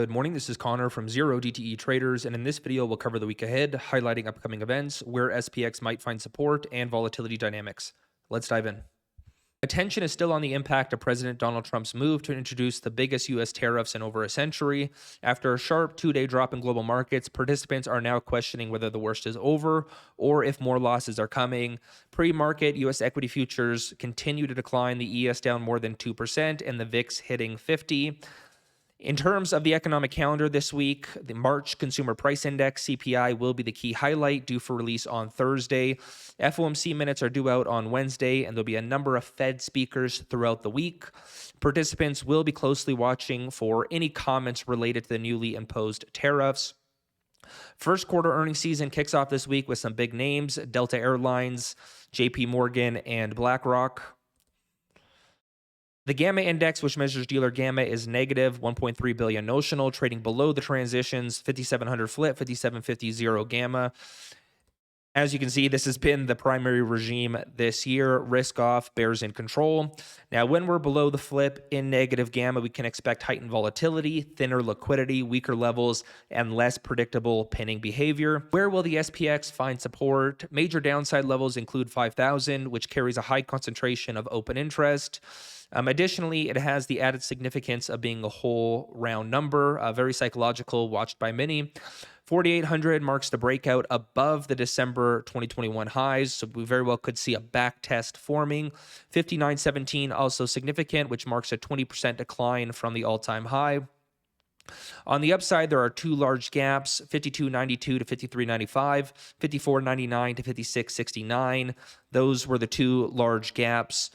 Good morning. This is Connor from 0DTE Traders, and in this video, we'll cover the week ahead, highlighting upcoming events, where SPX might find support, and volatility dynamics. Let's dive in. Attention is still on the impact of President Donald Trump's move to introduce the biggest U.S. tariffs in over a century. After a sharp two-day drop in global markets, participants are now questioning whether the worst is over or if more losses are coming. Pre-market U.S. equity futures continue to decline, the ES down more than 2%, and the VIX hitting 50. In terms of the economic calendar this week, the March Consumer Price Index, CPI, will be the key highlight, due for release on Thursday. FOMC minutes are due out on Wednesday, and there'll be a number of Fed speakers throughout the week. Participants will be closely watching for any comments related to the newly imposed tariffs. First quarter earnings season kicks off this week with some big names: Delta Airlines, JP Morgan, and BlackRock. The Gamma Index, which measures dealer gamma, is negative 1.3 billion notional, trading below the transitions 5,700 flip, 5,750 zero gamma. As you can see, this has been the primary regime this year: risk off, bears in control. Now, when we're below the flip in negative gamma, we can expect heightened volatility, thinner liquidity, weaker levels, and less predictable pinning behavior. Where will the SPX find support? Major downside levels include 5,000, which carries a high concentration of open interest. Additionally, it has the added significance of being a whole round number, very psychological, watched by many. 4,800 marks the breakout above the December 2021 highs, so we very well could see a back test forming. 5,917 also significant, which marks a 20% decline from the all-time high. On the upside, there are two large gaps: 52.92 to 53.95, 54.99 to 56.69. Those were the two large gaps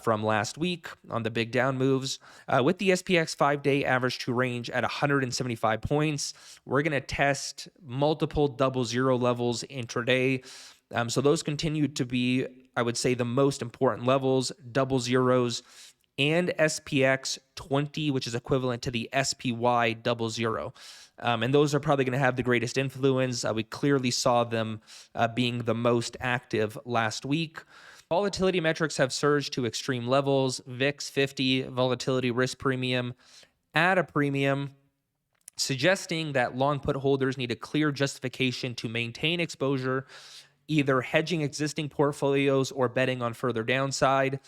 from last week on the big down moves. With the SPX 5-day average to range at 175 points, we're going to test multiple double zero levels intraday. So those continue to be, I would say, the most important levels: double zeros and SPX 20, which is equivalent to the SPY double zero. And those are probably going to have the greatest influence. We clearly saw them being the most active last week. Volatility metrics have surged to extreme levels. VIX 50 volatility risk premium at a premium, suggesting that long put holders need a clear justification to maintain exposure, either hedging existing portfolios or betting on further downside.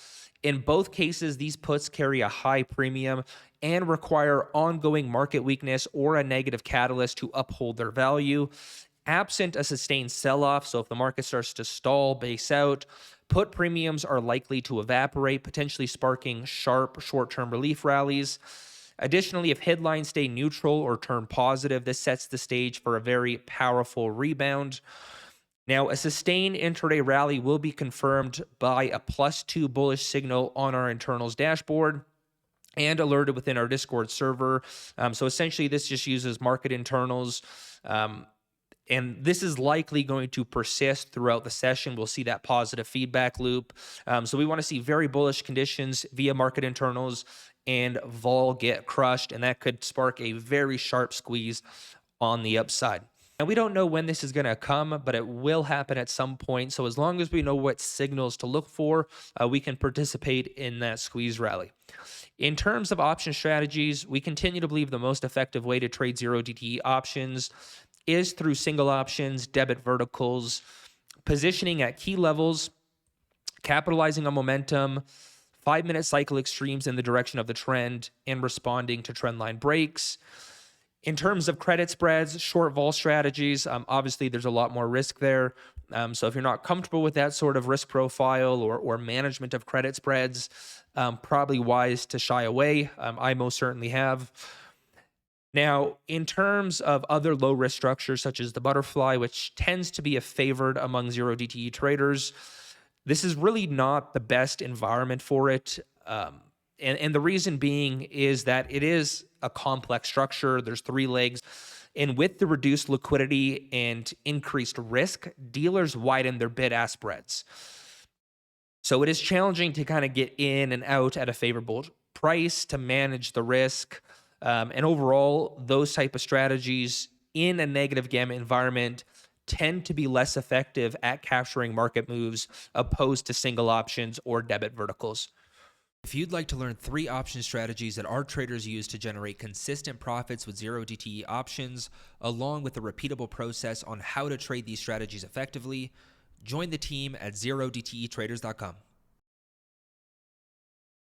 In both cases, these puts carry a high premium and require ongoing market weakness or a negative catalyst to uphold their value. Absent a sustained sell-off, so if the market starts to stall, base out, put premiums are likely to evaporate, potentially sparking sharp short-term relief rallies. Additionally, if headlines stay neutral or turn positive, this sets the stage for a very powerful rebound. Now, a sustained intraday rally will be confirmed by a +2 bullish signal on our internals dashboard and alerted within our Discord server. So essentially, this just uses market internals. And this is likely going to persist throughout the session. We'll see that positive feedback loop. So we want to see very bullish conditions via market internals and vol get crushed, and that could spark a very sharp squeeze on the upside. And we don't know when this is going to come, but it will happen at some point. So as long as we know what signals to look for, we can participate in that squeeze rally. In terms of option strategies, we continue to believe the most effective way to trade 0DTE options is through single options, debit verticals, positioning at key levels, capitalizing on momentum, 5-minute cycle extremes in the direction of the trend, and responding to trendline breaks. In terms of credit spreads, short vol strategies, obviously there's a lot more risk there. So if you're not comfortable with that sort of risk profile or management of credit spreads, probably wise to shy away. I most certainly have. Now, in terms of other low-risk structures such as the butterfly, which tends to be a favored among 0DTE traders, this is really not the best environment for it. And the reason being is that it is a complex structure. There's 3 legs. And with the reduced liquidity and increased risk, dealers widen their bid-ask spreads. So it is challenging to kind of get in and out at a favorable price to manage the risk. And overall, those type of strategies in a negative gamma environment tend to be less effective at capturing market moves opposed to single options or debit verticals. If you'd like to learn 3 option strategies that our traders use to generate consistent profits with 0DTE options, along with a repeatable process on how to trade these strategies effectively, join the team at 0DTEtraders.com.